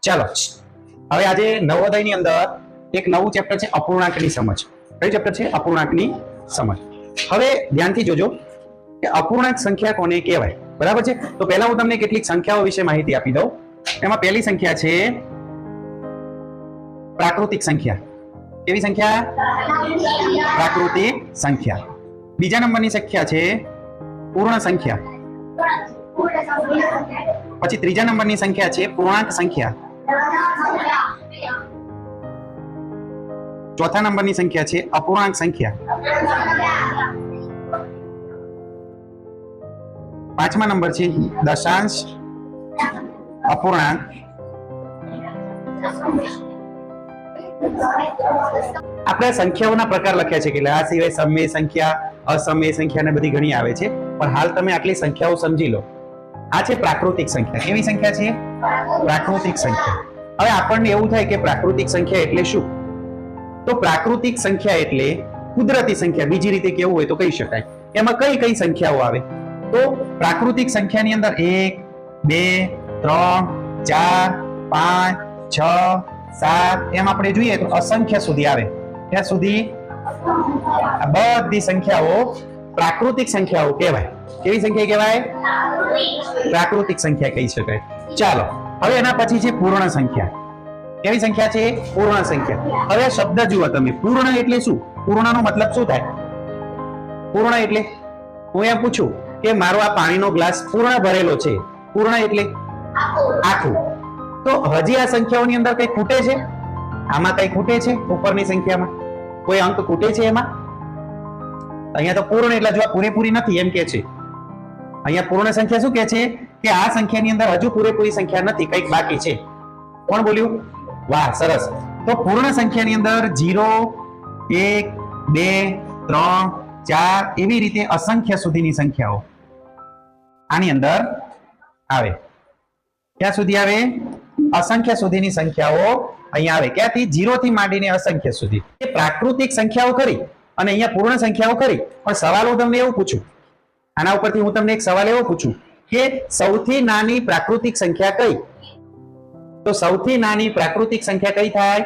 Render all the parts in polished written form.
ચાલો હવે આજે નવોદયની અંદર એક નવું ચેપ્ટર છે અપૂર્ણાંકની સમજ. કયું ચેપ્ટર છે? અપૂર્ણાંકની સમજ. હવે ધ્યાનથી જોજો કે અપૂર્ણાંક સંખ્યા કોને કહેવાય. બરાબર છે. તો પહેલા હું તમને કેટલીક સંખ્યાઓ વિશે માહિતી આપી દઉં. એમાં પહેલી સંખ્યા છે પ્રાકૃતિક સંખ્યા. કેવી સંખ્યા? પ્રાકૃતિક સંખ્યા. બીજા નંબરની સંખ્યા છે પૂર્ણ સંખ્યા. પછી ત્રીજા નંબરની સંખ્યા છે પૂર્ણાંક સંખ્યા. ચોથા નંબરની સંખ્યા છે અપૂર્ણાંક સંખ્યા. પાંચમા નંબર છે દશાંશ અપૂર્ણાંક. આપણે સંખ્યાઓના પ્રકાર લખ્યા છે કે આ સિવાય સમય સંખ્યા, અસમય સંખ્યા ને બધી ઘણી આવે છે, પણ હાલ તમે આટલી સંખ્યાઓ સમજી લો. આ છે પ્રાકૃતિક સંખ્યા. કેવી સંખ્યા છે? પ્રાકૃતિક સંખ્યા. હવે આપણને એવું થાય કે પ્રાકૃતિક સંખ્યા એટલે શું? તો પ્રાકૃતિક સંખ્યા એટલે કુદરતી સંખ્યા. બીજી રીતે કેવું હોય તો કહી શકાય. એમાં કઈ કઈ સંખ્યાઓ આવે? તો પ્રાકૃતિક સંખ્યાની અંદર 1, 2, 3, 4, 5, 6, 7 એમ આપણે જોઈએ તો અસંખ્ય સુધી આવે. ત્યાં સુધી આ બધી સંખ્યાઓ પ્રાકૃતિક સંખ્યાઓ કહેવાય. કેવી સંખ્યા કહેવાય? પ્રાકૃતિક સંખ્યા કહી શકાય. ચાલો હવે એના પછી છે પૂર્ણ સંખ્યા. કેવી સંખ્યા છે? પૂર્ણ સંખ્યા. હવે આ શબ્દ જુઓ તમે. પૂર્ણ એટલે શું? પૂર્ણનો મતલબ શું થાય? પૂર્ણ એટલે હું એમ પૂછું કે મારો આ પાણીનો ગ્લાસ પૂર્ણ ભરેલો છે. પૂર્ણ એટલે આખું. તો હજી આ સંખ્યાઓની અંદર કઈ ખૂટે છે? આમાં કઈ ખૂટે છે? ઉપરની સંખ્યામાં કોઈ અંક ખૂટે છે એમાં? અહીંયા તો પૂર્ણ એટલે જો પૂરેપૂરી નથી એમ કે છે. અહીંયા પૂર્ણ સંખ્યા શું કે છે કે આ સંખ્યાની અંદર હજુ પૂરેપૂરી સંખ્યા નથી, કંઈક બાકી છે. કોણ બોલ્યું? વાહ, સરસ. તો પૂર્ણ સંખ્યાની અંદર 0, 1, 2, 3, 4 એવી રીતે અસંખ્ય સુધીની સંખ્યાઓ આની અંદર આવે. ક્યાં સુધી આવે? અસંખ્ય સુધીની સંખ્યાઓ અહીંયા આવે. ક્યાંથી? 0 થી માંડીને અસંખ્ય સુધી. એ પ્રાકૃતિક સંખ્યાઓ કરી અને અહીંયા પૂર્ણ સંખ્યાઓ કરી. પણ સવાલ હું તમને એવું પૂછું, આના ઉપરથી હું તમને એક સવાલ એવો પૂછું કે સૌથી નાની પ્રાકૃતિક સંખ્યા કઈ? તો સૌથી નાની પ્રાકૃતિક સંખ્યા કઈ થાય?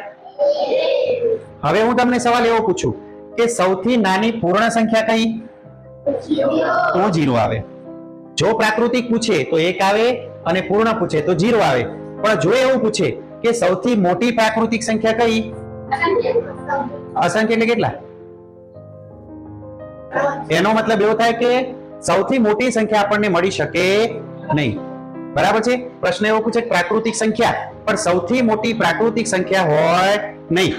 હવે હું તમને સવાલ એવો પૂછું કે સૌથી નાની પૂર્ણ સંખ્યા કઈ? તો 0 આવે. જો પ્રાકૃતિક પૂછે તો 1 આવે અને પૂર્ણ પૂછે તો 0 આવે. પણ જો એવું પૂછે કે સૌથી મોટી પ્રાકૃતિક સંખ્યા કઈ? અસંખ્ય એટલે કેટલા? એનો મતલબ એવો થાય કે સૌથી મોટી સંખ્યા આપણને મળી શકે નહીં. બરાબર છે. પ્રશ્ન એવો પૂછે પ્રાકૃતિક સંખ્યા, પણ સૌથી મોટી પ્રાકૃતિક સંખ્યા હોય નહીં.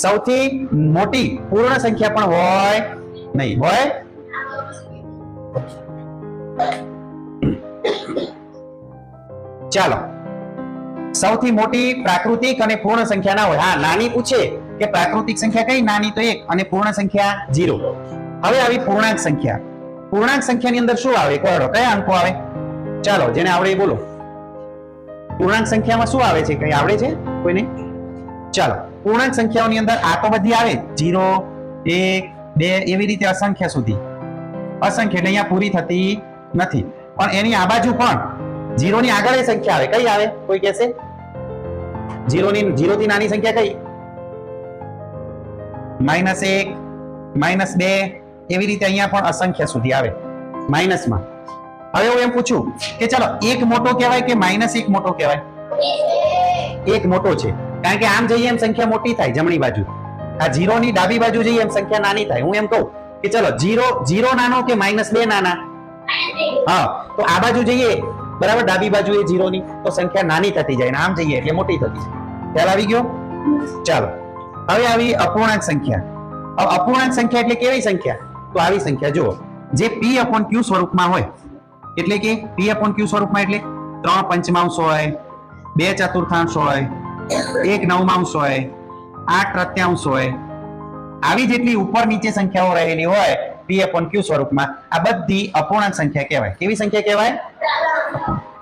સૌથી મોટી પૂર્ણ સંખ્યા પણ હોય નહીં. હોય? ચાલો, સૌથી મોટી પ્રાકૃતિક અને પૂર્ણ સંખ્યા ના હોય. હા, નાની પૂછે કે પ્રાકૃતિક સંખ્યા કઈ? નાની તો 1 અને પૂર્ણ સંખ્યા 0. હવે આવી પૂર્ણાંક સંખ્યા. પૂર્ણાંક સંખ્યાની અંદર શું આવે? કહો, કયા અંકો આવે? ચાલો, જેને આવડે એ બોલો. પૂર્ણાંક સંખ્યામાં શું આવે છે? કઈ આવડે છે કોઈને? ચાલો, પૂર્ણાંક સંખ્યાઓની અંદર આ તો બધી આવે 0, 1, 2 એવી રીતે અસંખ્ય સુધી. અસંખ્ય એટલે અહીંયા પૂરી થતી નથી. પણ એની આ બાજુ પણ 0 ની આગળ એ સંખ્યા આવે. કઈ આવે? કોઈ કહેશે? 0 થી નાની સંખ્યા કઈ? -1, -2 એવી રીતે અહીંયા પણ અસંખ્ય સુધી આવે માઇનસમાં. હવે હું એમ પૂછું કે ચાલો 1 મોટો કહેવાય કે -1 મોટો કહેવાય? 1 મોટો છે, કારણ કે આમ જઈએ એમ સંખ્યા મોટી થાય જમણી બાજુ. આ 0 ની ડાબી બાજુ જઈએ એમ સંખ્યા નાની થાય. હું એમ કહું કે ચલો 0 નાનો કે -2 નાના? હા, તો આ બાજુ જઈએ બરાબર, ડાબી બાજુ એ 0 ની, તો સંખ્યા નાની થતી જાય, આમ જઈએ એટલે મોટી થતી જાય. ખ્યાલ આવી ગયો? ચાલો, હવે આવી અપૂર્ણાંક સંખ્યા. હવે અપૂર્ણાંક સંખ્યા એટલે કેવી સંખ્યા? તો આવી સંખ્યા જુઓ જે p/q સ્વરૂપમાં હોય. એટલે કે p/q સ્વરૂપમાં એટલે 3 પંચમાંશ હોય, 2 ચતુર્થાંશ હોય, 1 નવમાંશ હોય, 8 તૃતીયાંશ હોય. આવી જેટલી ઉપર નીચે સંખ્યાઓ રહેલી હોય p/q સ્વરૂપમાં, આ બધી અપૂર્ણાંક સંખ્યા કહેવાય. કેવી સંખ્યા કહેવાય?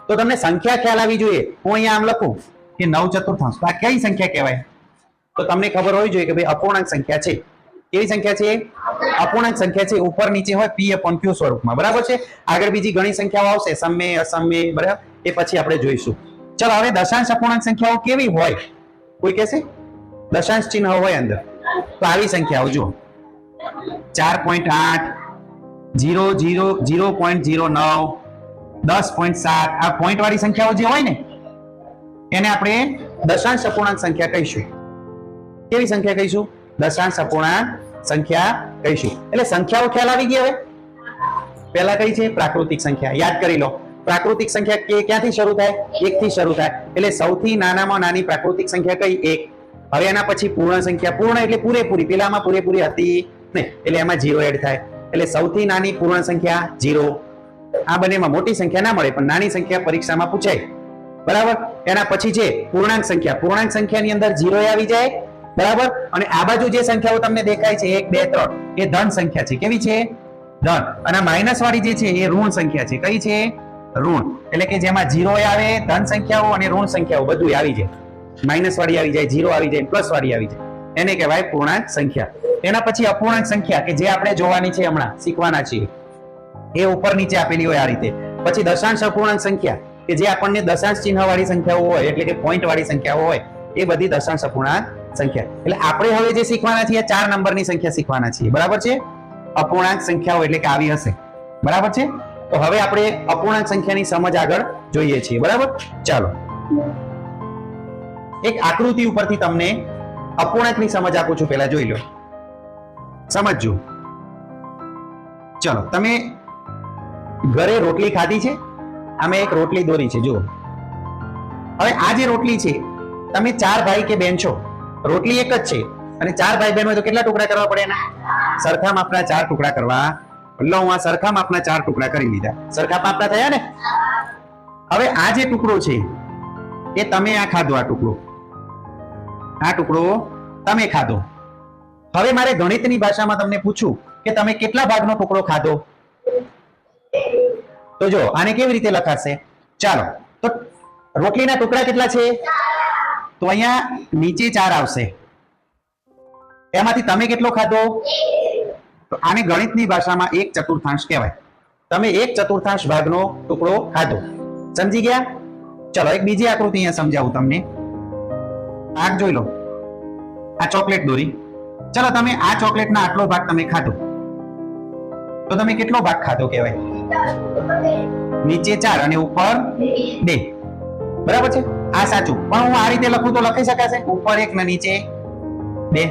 તો તમને સંખ્યા ખ્યાલ આવી જોઈએ. હું અહીંયા આમ લખું કે 9 ચતુર્થાંશ, તો આ કઈ સંખ્યા કહેવાય? તો તમને ખબર હોવી જોઈએ કે ભાઈ અપૂર્ણાંક સંખ્યા છે. કેવી સંખ્યા છે? અપૂર્ણાંક સંખ્યા છે. ઉપર નીચે હોય p/q સ્વરૂપમાં. બરાબર છે. આગળ બીજી ઘણી સંખ્યાઓ આવશે, સમય, અસમય, બરાબર, એ પછી આપણે જોઈશું. ચલો હવે દશાંશ અપૂર્ણાંક સંખ્યાઓ કેવી હોય કોઈ કહેશે? દશાંશ ચિહ્ન હોય અંદર તો આવી સંખ્યાઓ જુઓ 4.8 0.09 10.7 આ પોઈન્ટ વાળી સંખ્યાઓ જે હોય ને એને આપણે દશાંશ અપૂર્ણાંક સંખ્યા કહીશું. કેવી સંખ્યા કહીશું? દશાંશ અપૂર્ણાંક સંખ્યા કહીશું. એટલે સંખ્યાઓ ખ્યાલ આવી ગઈ. હવે પહેલા કઈ છે? પ્રાકૃતિક સંખ્યા. યાદ કરી લો, પ્રાકૃતિક સંખ્યા ક્યાંથી શરૂ થાય? 1 થી શરૂ થાય. એટલે સૌથી નાનામાં નાની પ્રાકૃતિક સંખ્યા કઈ? 1. હવે એના પછી પૂર્ણ સંખ્યા. પૂર્ણ એટલે પૂરેપૂરી. પેલામાં પૂરેપૂરી હતી ને એટલે એમાં 0 એડ થાય. એટલે સૌથી નાની પૂર્ણ સંખ્યા 0. આ બંનેમાં મોટી સંખ્યા ના મળે પણ નાની સંખ્યા પરીક્ષામાં પૂછાય. બરાબર. એના પછી છે પૂર્ણાંક સંખ્યા. પૂર્ણાંક સંખ્યાની અંદર 0 આવી જાય. બરાબર. અને આ બાજુ જે સંખ્યાઓ તમને દેખાય છે 1 2 3 એ ધન સંખ્યા છે. કેવી છે? ધન. અને માઇનસ વાળી જે છે એ ઋણ સંખ્યા છે. કઈ છે? ઋણ. એટલે કે જેમાં 0 આવે, ધન સંખ્યાઓ અને ઋણ સંખ્યાઓ બધું આવી જાય. માઇનસ વાળી આવી જાય, 0 આવી જાય, પ્લસ વાળી આવી જાય. એને કહેવાય પૂર્ણાંક સંખ્યા. એના પછી અપૂર્ણાંક સંખ્યા કે જે આપણે જોવાની છે, હમણાં શીખવાના છીએ, એ ઉપર નીચે આપેલી હોય આ રીતે. પછી દશાંશ અપૂર્ણાંક સંખ્યા કે જે આપણને દશાંશ ચિહ્ન વાળી સંખ્યાઓ હોય એટલે કે પોઈન્ટ વાળી સંખ્યાઓ હોય એ બધી દશાંશ અપૂર્ણાંક સંખ્યા. એટલે આપણે હવે જે શીખવાના છીએ 4 નંબરની સંખ્યા શીખવાના છીએ. બરાબર છે? અપૂર્ણાંક સંખ્યાઓ એટલે કે આવી હશે. બરાબર છે? તો હવે આપણે અપૂર્ણાંક સંખ્યાની સમજ આગળ જોઈએ છીએ. બરાબર? ચાલો એક આકૃતિ ઉપરથી તમને અપૂર્ણાંકની સમજ આપું છું. પહેલા જોઈ લો, સમજજો. ચલો, તમે ઘરે રોટલી ખાધી છે? અમે એક રોટલી દોરી છે, જુઓ. હવે આ જે રોટલી છે, તમે 4 ભાઈ કે બેન છો, રોટલી એક જ છે અને 4 ભાઈ બહેન હોય તો કેટલા ટુકડા કરવા પડે એના? સરખા માપના 4 ટુકડા કરવા. લો, હું આ સરખા માપના 4 ટુકડા કરી લીધા. સરખા માપના થયા ને? હવે આ જે ટુકડો છે એ તમે આ ખાધો. આ ટુકડો તમે ખાધો. હવે મારે ગણિતની ભાષામાં તમને પૂછું કે તમે કેટલા ભાગનો ટુકડો ખાધો? તો જો આને કેવી રીતે લખાશે? ચાલો, તો રોટલીના ટુકડા કેટલા છે? તો અહીંયા નીચે 4 આવશે. એમાંથી તમે કેટલો ખાધો? તો આને ગણિતની ભાષામાં 1/4 કહેવાય. તમે 1/4 ભાગનો ટુકડો ખાધો. સમજી ગયા? ચલો, એક બીજી આકૃતિ અહીંયા સમજાવું તમને. આ જોઈ લો, આ ચોકલેટ દોરી. ચલો, તમે આ ચોકલેટના આટલો ભાગ તમે ખાધો તો તમે કેટલો ભાગ ખાધો કહેવાય? નીચે 4 અને ઉપર 2. બરાબર છે? આ સાચું. પણ હું આ રીતે લખું તો લખી શકાશે? ઉપર 1 ને નીચે 2.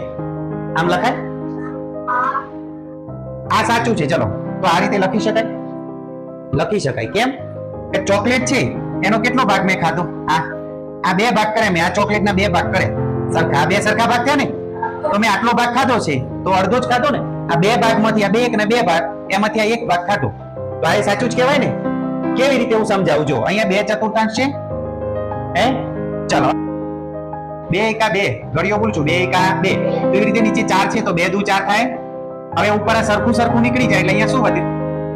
આમ લખાય? આ સાચું છે. ચલો, તો આ રીતે લખી શકાય? લખી શકાય. કેમ? કે ચોકલેટ છે એનો કેટલો ભાગ મેં ખાધો? આ 2 ભાગ કરે મેં. આ ચોકલેટના 2 ભાગ કરે સરખા. 2 સરખા ભાગ થયા ને? તો મેં આટલો ભાગ ખાધો છે તો અડધો જ ખાધો ને. આ 2 ભાગમાંથી આ 2 અને 2 ભાગ એમાંથી આ 1 ભાગ ખાધો. તો આ સાચું જ કહેવાય ને? કેવી રીતે હું સમજાવું? જો અહીંયા 2/4 છે. હે? ચલો, 2 એકા 2, ઘડિયો બોલું છું, 2 એકા 2. એવી રીતે નીચે 4 છે તો 2 દુ 4 થાય. હવે ઉપર આ સરખું નીકળી જાય એટલે અહીંયા શું વધ્યું?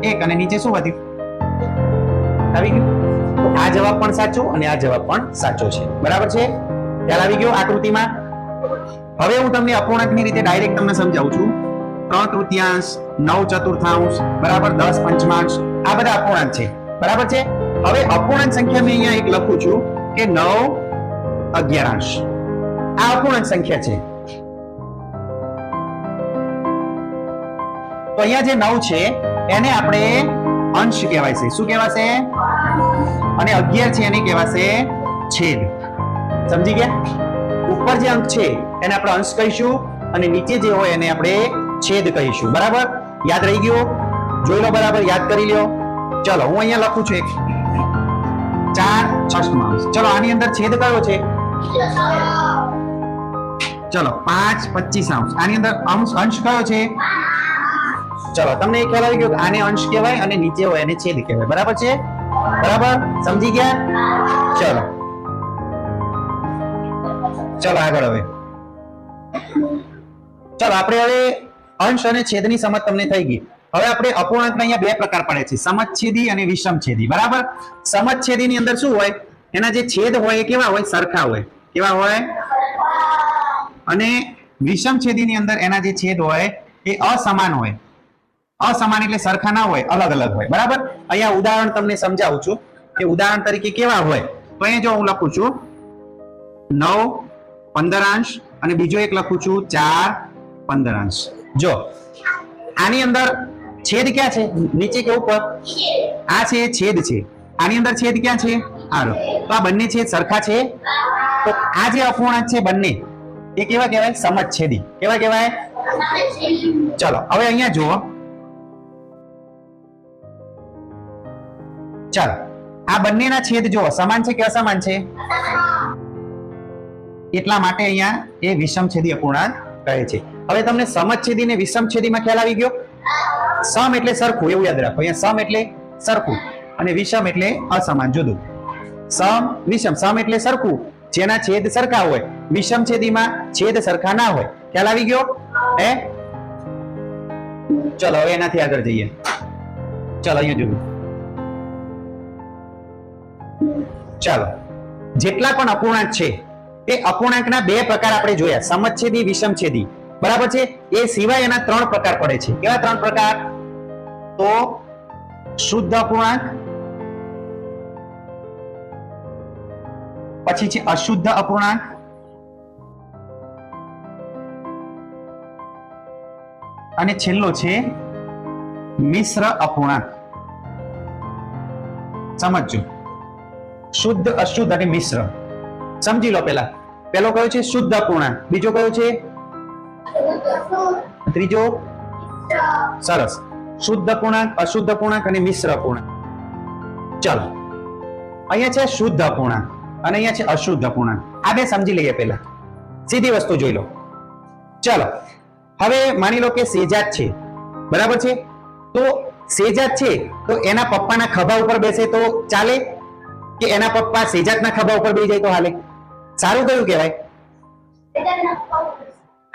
1 અને નીચે શું વધ્યું? આવી ગયું. તો આ જવાબ પણ સાચો અને આ જવાબ પણ સાચો છે. બરાબર છે? ખ્યાલ આવી ગયો આકૃતિમાં? હવે હું તમને અપૂર્ણાંકની રીતે ડાયરેક્ટ તમને સમજાવું છું. 3/3, 9/4, બરાબર, 10/5. આ બધા અપૂર્ણાંક છે. બરાબર છે? હવે અપૂર્ણાંક સંખ્યા મેં અહીંયા એક લખું છું કે 9/11. આ અપૂર્ણાંક સંખ્યા છે. તો અહીંયા જે 9 છે એને આપણે અંશ કહેવાય છે. શું કહેવાશે? અને 11 છે એને કહેવાશે છેદ. સમજી ગયા? ઉપર જે અંક છે એને આપણે અંશ કહીશું અને નીચે જે હોય એને આપણે છેદ કહીશું. બરાબર? યાદ રહી ગયું? જોઈ લો, બરાબર યાદ કરી લ્યો. ચલો, હું અહીંયા લખું છું 4/6. ચલો, આની અંદર છેદ કયો છે? ચલો, 5/25. આની અંદર અંશ કયો છે? ચલો, તમને એ ખ્યાલ આવી ગયો કે આને અંશ કહેવાય અને નીચે હોય એને છેદ કહેવાય. બરાબર છે? બરાબર? સમજી ગયા? ચલો આગળ. હવે ચલો, આપણે હવે અંશ અને છેદની સમજ તમને થઈ ગઈ. હવે આપણે અપૂર્ણાંકના અહીંયા 2 પ્રકાર પડે છે, સમછેદી અને વિષમછેદી. બરાબર? સમછેદીની અંદર શું હોય? એના જે છેદ હોય એ કેવા હોય? સરખા હોય. કેવા હોય? અને વિષમછેદીની અંદર એના જે છેદ હોય એ અસમાન હોય. અસમાન એટલે સરખા ના હોય, અલગ અલગ હોય. બરાબર? અહીંયા ઉદાહરણ તમને સમજાવું છું કે ઉદાહરણ તરીકે કેવા હોય? તો અહીંયા જો હું લખું છું 9 15 અને બીજો એક લખું છું 4 15. જો આની અંદર છેદ ક્યાં છે, નીચે કે ઉપર? આ છે છેદ છે, આની અંદર છેદ ક્યાં છે? આરો. તો આ બંને છેદ સરખા છે. તો આ જે અપૂર્ણાંક છે બંને એ કેવા કહેવાય? સમછેદી. કેવા કહેવાય? ચલો હવે અહીંયા જુઓ. ચાલો આ બંનેના છેદ જુઓ સમાન છે કે અસમાન છે? એટલા માટે અહીંયા એ વિષમછેદી અપૂર્ણાંક કહે છે. હવે તમને સમછેદી ને વિષમછેદીમાં ખ્યાલ આવી ગયો? સમ એટલે સરખું, એવું યાદ રાખો. અહીંયા સમ એટલે સરખું અને વિષમ એટલે અસમાન, જુદું. સમ વિષમ. સમ એટલે સરખું, જેના છેદ સરખા હોય. વિષમછેદીમાં છેદ સરખા ના હોય. ખ્યાલ આવી ગયો? હે? ચલો હવે એનાથી આગળ જઈએ. ચલો અહીંયા જોયું. ચાલો જેટલા પણ અપૂર્ણાંક છે એ અપૂર્ણાંકના બે પ્રકાર આપણે જોયા, સમછેદી, વિષમછેદી. બરાબર છે? એ સિવાય એના 3 પ્રકાર પડે છે. કેવા 3 પ્રકાર? તો શુદ્ધ અપૂર્ણાંક, પછી છે અશુદ્ધ અપૂર્ણાંક, અને છેલ્લો છે મિશ્ર અપૂર્ણાંક. સમજજો, શુદ્ધ, અશુદ્ધ અને મિશ્ર. સમજી લો. પેલો કયો છે? શુદ્ધ અપૂર્ણાંક. બીજો કયો છે? ત્રીજો? સરસ. શુદ્ધ અપૂર્ણાંક, અશુદ્ધ અપૂર્ણાંક અને મિશ્ર અપૂર્ણાંક. ચલો અહીંયા છે શુદ્ધ અપૂર્ણાંક અને અહીંયા છે અશુદ્ધ અપૂર્ણાંક. આ બે સમજી લઈએ. પહેલા સીધી વસ્તુ જોઈ લો. ચલો હવે માની લો કે સેજાત છે. બરાબર છે? તો સેજાત છે તો એના પપ્પાના ખભા ઉપર બેસે તો ચાલે, કે એના પપ્પા સેજાતના ખભા ઉપર બેસી જાય તો હાલે? સારું કયું કહેવાય?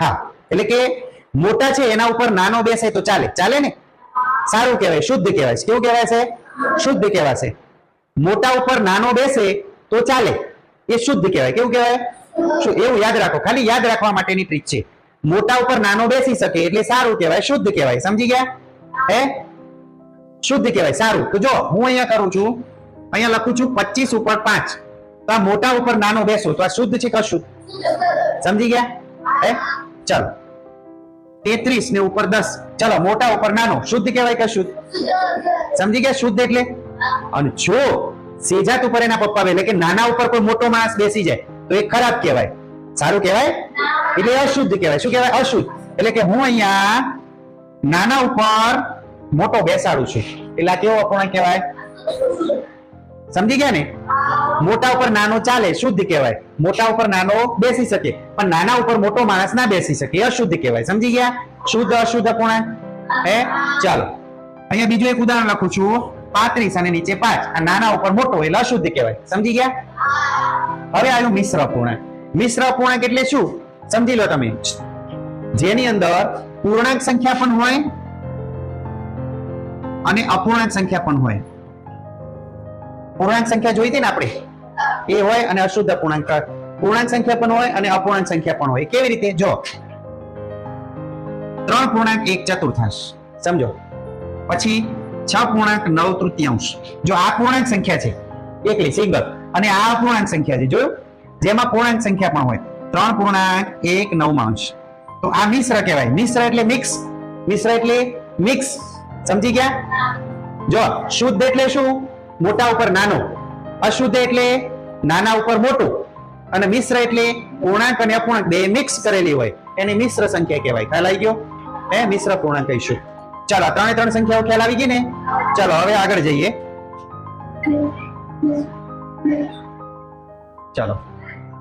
હા, એટલે કે મોટા છે એના ઉપર નાનો બેસે તો ચાલે. ચાલે ને? સારું કહેવાય, શુદ્ધ કહેવાય. કેવું કહેવાય છે? શુદ્ધ કહેવાશે. મોટા ઉપર નાનો બેસે તો ચાલે, એ શુદ્ધ કહેવાય. કેવું કહેવાય? એવું યાદ રાખો, ખાલી યાદ રાખવા માટેની ટ્રીક છે. મોટા ઉપર નાનો બેસી શકે એટલે સારું કહેવાય, શુદ્ધ કહેવાય. સમજી ગયા? હે? શુદ્ધ કહેવાય. સારું, તો જો હું અહીંયા કરું છું, અહીંયા લખું છું 25 ઉપર 5. તો આ મોટા ઉપર નાનો બેસો તો આ શુદ્ધ છે કે અશુદ્ધ? સમજી ગયા? હે? ચલો 33 ને ઉપર 10. ચલો મોટા ઉપર નાનો શુદ્ધ કહેવાય કે અશુદ્ધ? સમજી ગયા? શુદ્ધ એટલે. અને જો સેજાત ઉપર એના પપ્પા એટલે કે નાના ઉપર કોઈ મોટો માણસ બેસી જાય તો એ ખરાબ કહેવાય. સારું કહેવાય? એટલે અશુદ્ધ કહેવાય. શું કહેવાય? અશુદ્ધ. એટલે કે હું અહીંયા નાના ઉપર મોટો બેસાડું છું એટલે આ કેવો અપૂર્ણાંક કહેવાય? સમજી ગયા ને? મોટા ઉપર નાનો ચાલે, શુદ્ધ કહેવાય. મોટા ઉપર નાનો બેસી શકે પણ નાના ઉપર મોટો માણસ ના બેસી શકે, અશુદ્ધ કહેવાય. સમજી ગયા? શુદ્ધ અશુદ્ધ અપૂર્ણાંક. હે? ચાલો અહીંયા બીજું એક ઉદાહરણ લખું છું 35 અને નીચે 5. આ નાના ઉપર મોટો એટલે અશુદ્ધ કહેવાય. સમજી ગયા? હવે આવ્યું મિશ્ર અપૂર્ણાંક. મિશ્ર અપૂર્ણાંક એટલે શું? સમજી લો તમે. જેની અંદર પૂર્ણાંક સંખ્યા પણ હોય અને અપૂર્ણાંક સંખ્યા પણ હોય. પૂર્ણાંક સંખ્યા જોઈ હતી ને આપણે, એ હોય અને અશુદ્ધ અપૂર્ણાંક. પૂર્ણાંક સંખ્યા પણ હોય અને અપૂર્ણાંક સંખ્યા પણ હોય. કેવી રીતે? જો 3.1/4 સમજો, પછી 6.9/3. જો આ પૂર્ણાંક સંખ્યા છે એકલી સિંગલ, અને આ અપૂર્ણાંક સંખ્યા છે જોયું, જેમાં પૂર્ણાંક સંખ્યા પણ હોય 3.1/9. તો આ મિશ્ર કહેવાય. મિશ્ર એટલે મિક્સ. મિશ્ર એટલે મિક્સ. સમજી ગયા? જો શુદ્ધ એટલે શું? મોટા ઉપર નાનો. અશુદ્ધ એટલે નાના ઉપર મોટું. અને મિશ્ર એટલે પૂર્ણાંક અને અપૂર્ણાંક બે મિક્સ કરેલી હોય એની મિશ્ર સંખ્યા કહેવાય. ખ્યાલ આવી ગયો? હે? મિશ્ર પૂર્ણાંક કહીશું. ચાલો 3 સંખ્યાઓ ખ્યાલ આવી ગઈ ને? ચાલો હવે આગળ જઈએ. ચાલો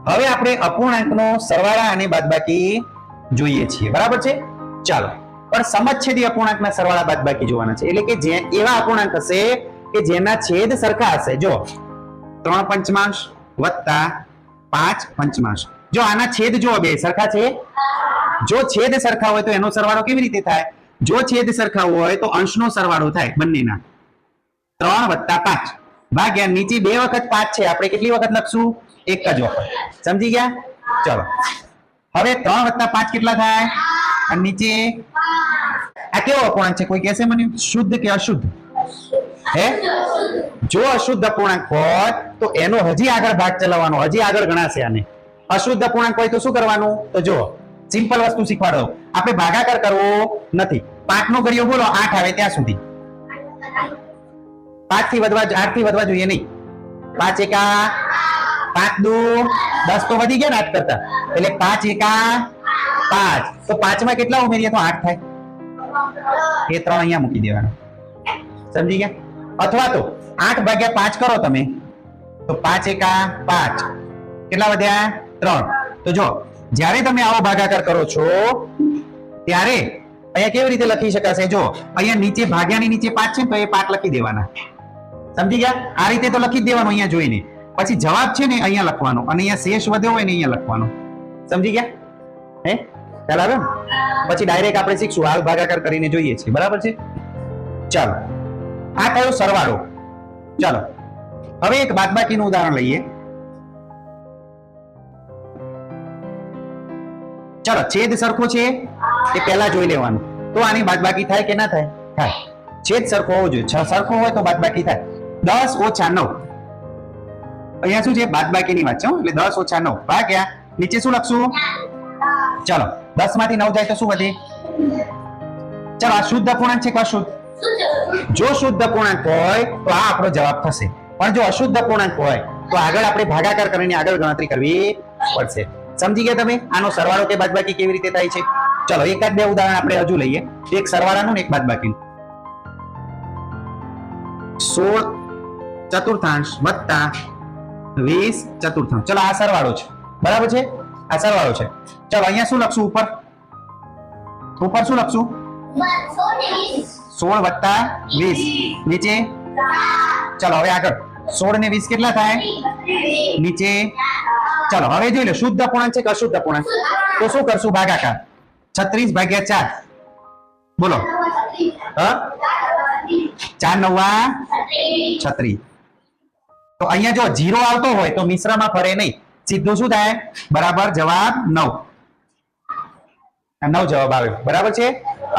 હવે આપણે અપૂર્ણાંકનો સરવાળા અને બાદબાકી જોઈએ છીએ. બરાબર છે? ચાલો પણ સમછેદી અપૂર્ણાંકના સરવાળા બાદબાકી જોવાના છે. એટલે કે જે એવા અપૂર્ણાંક હશે કે જેના છેદ સરખા હશે. જો 3/5 વત્તા 5/5. જો આના છેદ જો બે સરખા છે, જો છેદ સરખા હોય તો એનો સરવાળો કેવી રીતે થાય? જો છેદ સરખા હોય તો અંશનો સરવાળો થાય બંનેના. 3 + 5 ભાગ્યા નીચે 2 વખત 5 છે, આપણે કેટલી વખત લખશું? એક જ વખત. સમજી ગયા? ચલો હવે 3 + 5 કેટલા થાય? અને નીચે આ કેવો અપૂર્ણાંક છે? કોઈ કહેશે મને? શુદ્ધ કે અશુદ્ધ? હે? જો અશુદ્ધ અપૂર્ણાંક હોય તો એનો હજી આગળ ભાગ ચલાવવાનો, હજી આગળ ગણાશે આને. અશુદ્ધ અપૂર્ણાંક હોય તો શું કરવાનું? તો જો સિમ્પલ વસ્તુ શીખવાડો. આપણે ભાગાકાર કરવો નથી. 5 નો ઘડિયો બોલો 8 આવે ત્યાં સુધી. 5 થી વધવા 8 થી વધવા જોઈએ નહીં. 5 એકા 5 દુ 10 તો વધી ગયા ને 8 કરતા. એટલે 5 એકા 5. તો 5 માં કેટલા ઉમેરીએ તો 8 થાય. એ 3 અહીંયા મૂકી દેવાનો. સમજી ગયા? અથવા તો 8 ભાગ્યા 5 કરો તમે તો 5 એકા 5 કેટલા વધ્યા? 3. તો જો જ્યારે તમે આવો ભાગાકાર કરો છો ત્યારે અહીંયા કેવી રીતે લખી શકાશે? જો અહીંયા નીચે ભાગ્યાની નીચે 5 છે તો એ 5 લખી દેવાના. સમજી ગયા? આ રીતે તો લખી જ દેવાનું અહીંયા જોઈને. પછી જવાબ છે ને અહીંયા લખવાનો અને અહીંયા શેષ વધ્યો હોય ને અહીંયા લખવાનો. સમજી ગયા? હે ખ્યાલ આવ્યો ને? પછી ડાયરેક્ટ આપણે શીખશું, હાલ ભાગાકાર કરીને જોઈએ છીએ. બરાબર છે? ચાલો, આ કયો સરવાળો. ચાલો હવે એક બાદબાકીનું ઉદાહરણ લઈએ. ચાલો, છેદ સરખો છે એ પહેલા જોઈ લેવાનું. તો આની બાદબાકી થાય કે ના થાય? થાય. છેદ સરખો હોવો જોઈએ. સરખો હોય તો બાદબાકી થાય. 10 ઓછા 9 અહીંયા શું છે? બાદબાકીની વાત છે. એટલે 10 ઓછા 9 ભાગ્યા નીચે શું લખશું? ચાલો 10 માંથી 9 જાય તો શું વધે? ચાલો, આ શુદ્ધ અપૂર્ણાંક છે કે અશુદ્ધ? જો શુદ્ધ અપૂર્ણાંક હોય તો આ આપણો જવાબ થશે. પણ જો અશુદ્ધ અપૂર્ણાંક હોય તો આગળ આપણે ભાગાકાર કરીને આગળ ગણતરી કરવી પડશે. સમજી ગયા તમે આનો સરવાળો કે બાદબાકી કેવી રીતે થાય છે? ચલો એકાદ બે ઉદાહરણ આપણે હજુ લઈએ. એક સરવાળાનું ને એક બાદબાકીનું. 16 ચતુર્થાંશ વત્તા 20 ચતુર્થાંશ. ચલો આ સરવાળો છે. બરાબર છે? આ સરવાળો છે. ચલો અહીંયા શું લખશું? ઉપર શું લખશું? 16 વત્તા 20 નીચે. ચલો હવે આગળ 16 ને 20 કેટલા થાય? નીચે. ચલો હવે જોઈ લો શુદ્ધ અપૂર્ણાંક છે કે અશુદ્ધ અપૂર્ણાંક? તો શું કરશું? ભાગાકાર. 36 ભાગ્યા 4 બોલો. 4 નવા 36. તો અહીંયા જો 0 આવતો હોય તો મિશ્રમાં ફરે નહીં, સીધું શું થાય? બરાબર જવાબ 9. 9 જવાબ આવ્યો. બરાબર છે?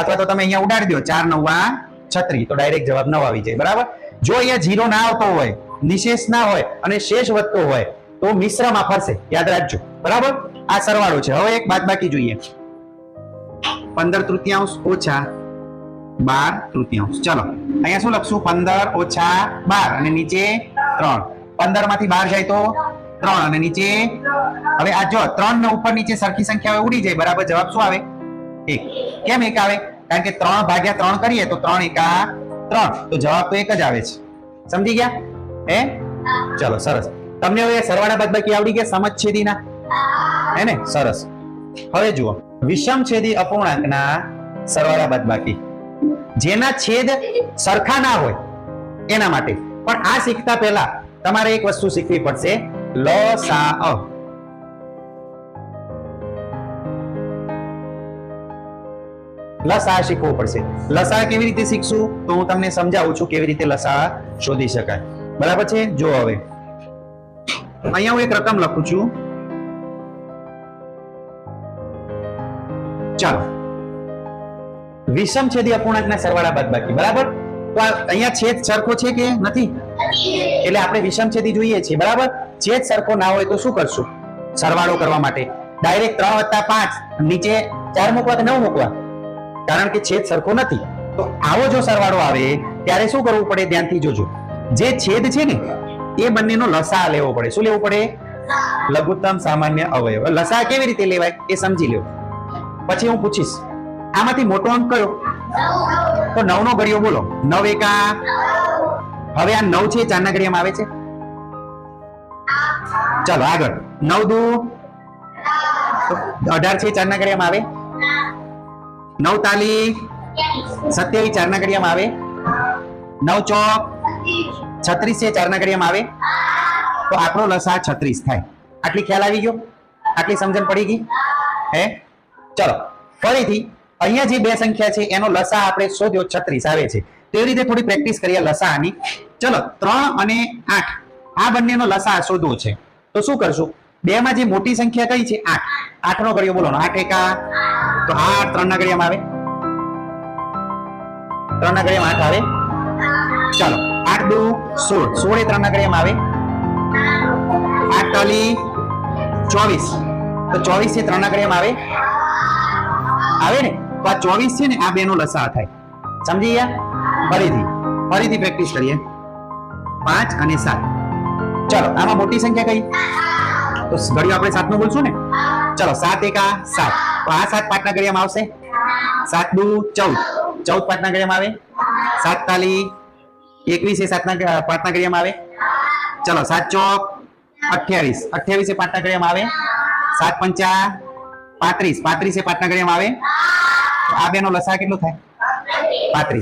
અથવા તો તમે અહીંયા ઉડાડી દો 4 નવા 36 તો ડાયરેક્ટ જવાબ 9 આવી જાય. બરાબર? જો અહીંયા 0 ના આવતો હોય, નિશેષ ના હોય અને શેષ વધતો હોય તો મિશ્રમાં ફરશે. યાદ રાખજો. બરાબર? આ સરવાળો છે. હવે એક બાદબાકી જોઈએ. 15 તૃતીયાંશ ઓછા 12 તૃતીયાંશ. ચલો અહીંયા શું લખશું? 15 ઓછા 12 અને નીચે 3. 15 માંથી 12 જાય તો 3 અને નીચે. હવે આ જો 3 ને ઉપર નીચે સરખી સંખ્યાઓ ઉડી જાય. બરાબર જવાબ શું આવે? 1. કેમ 1 આવે? કારણ કે 3 ભાગ્યા 3 કરીએ તો 3 એકા 3 તો જવાબ તો 1 જ આવે છે. સમજી ગયા? હે ચલો સરસ. તમને હવે સરવાળા બાદબાકી આવડી ગયા? સમછેદીના હે ને? સરસ. હવે જુઓ વિષમછેદી અપૂર્ણાંકના સરવાળા બાદબાકી. જેના છેદ સરખા ના હોય એના માટે. પણ આ શીખતા પહેલા તમારે એક વસ્તુ શીખવી પડશે, લસાઅ. લસા શીખવું પડશે. લસા કેવી રીતે શીખશું તો હું તમને સમજાવું છું કેવી રીતે લસા શોધી શકાય. બરાબર છે? જો હવે અહીંયા હું એક રકમ લખું છું. ચાલો વિષમછેદી અપૂર્ણાંકના સરવાળા બાદબાકી. બરાબર? તો અહીંયા છેદ સરખો છે કે નથી? એટલે આપણે વિષમછેદી જોઈએ છીએ. બરાબર? છેદ સરખો ના હોય તો શું કરશું? સરવાળો કરવા માટે ડાયરેક્ટ 3 વત્તા 5 નીચે 4 મૂકવા કે 9 મૂકવા? કારણ કે છેદ સરખો નથી. તો આવો જો સરવાળો આવે ત્યારે શું કરવું પડે? ધ્યાનથી જોજો. જે છેદ છે ને એ બંનેનો લસા લેવો પડે. શું લેવું પડે? લઘુત્તમ સામાન્ય અવયવ. લસા કેવી રીતે લેવાય એ સમજી લો. પછી હું પૂછીશ આમાંથી મોટો અંક કયો? તો 9 નો ઘડિયો બોલો. 9 એકા. હવે આ 9 છે 4 ના ઘડિયામાં આવે છે. ચાલો આગળ 9 દુ 18 છે 4 ના ઘડિયામાં આવે. 9 તાલી 27 4 ના ઘડિયામાં આવે. 9 ચોક 36 છે 4 ના ઘડિયામાં આવે. તો આપણો લસા 36 થાય. આટલી ખ્યાલ આવી ગયો? આટલી સમજણ પડી ગઈ? હે ચલો ફરીથી અહીંયા જે બે સંખ્યા છે એનો લસા આપણે શોધ્યો 36 આવે છે. તેવી રીતે થોડી પ્રેક્ટિસ કરીએ લસાની. ચલો 3 અને 8 આ બંનેનો લસા શોધવો છે. તો શું કરશું? બે માં જે મોટી સંખ્યા કઈ છે? 8. 8 નો ઘડિયો બોલો. 8 એકા. તો 8 3 ના ઘડિયામાં આવે. 3 ના ઘડિયામાં 8 આવે. ચાલો 8 દુ 16. 16 એ 3 ના ઘડિયામાં આવે. તાલી 24, તો 24 છે 3 ના ઘડિયામાં આવે ને? તો આ 24 છે ને, આ બેનો લસા થાય. સમજી ગયા? ફરીથી પ્રેક્ટિસ કરીએ. 5 અને 7. ચલો, આમાં મોટી સંખ્યા કઈ? તો ઘડિયો આપણે 7 નું બોલશું ને. ચલો, 7 એકા 7, તો આ 7 5 ના ઘડિયામાં આવશે. 7 દુ 14, 14 5 ના ઘડિયામાં આવે. 7 તાલી 21 એ 7 ના 5 ના ઘડિયામાં આવે. ચલો, 7 ચોક 28, 28 એ 5 ના ઘડિયામાં આવે. 7 પંચા 35, 35 એ 5 ના ઘડિયામાં આવે. તો આ બેનો લસા કેટલો થાય? 35.